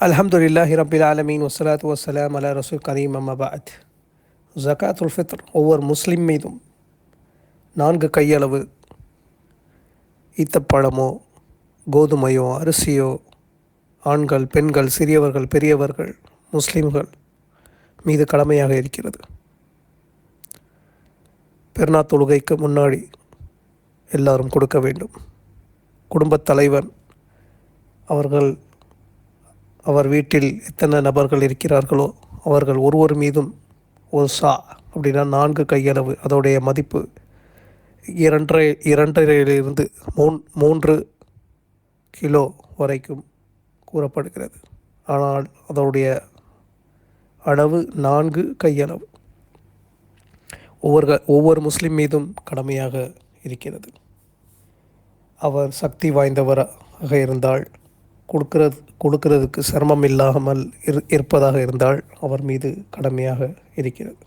அல்ஹம்துலில்லாஹி ரப்பில் ஆலமீன் வஸ்ஸலாத்து வஸ்ஸலாம் அலா ரசூல் கரீம் அம்மா பஅத். ஜகாத்துல் ஃபித்ர் ஒவ்வொரு முஸ்லிம் மீதும் 4 கையளவு ஈத்தப்பழமோ கோதுமையோ அரிசியோ ஆண்கள் பெண்கள் சிறியவர்கள் பெரியவர்கள் முஸ்லிம்கள் மீது கடமையாக இருக்கிறது. பெருநாள் தொழுகைக்கு முன்னாடி எல்லாரும் கொடுக்க வேண்டும். குடும்பத் தலைவன் அவர் வீட்டில் எத்தனை நபர்கள் இருக்கிறார்களோ அவர்கள் ஒருவர் மீதும் ஒரு சா அப்படின்னா 4 கையளவு, அதோடைய மதிப்பு 2.5 3 கிலோ வரைக்கும் கூறப்படுகிறது. ஆனால் அதோடைய அளவு 4 கையளவு ஒவ்வொரு முஸ்லிம் மீதும் கடமையாக இருக்கிறது. அவர் சக்தி வாய்ந்தவராக இருந்தால், கொடுக்கிறதுக்கு சிரமம் இல்லாமல் இருப்பதாக இருந்தால் அவர் மீது கடமையாக இருக்கிறது.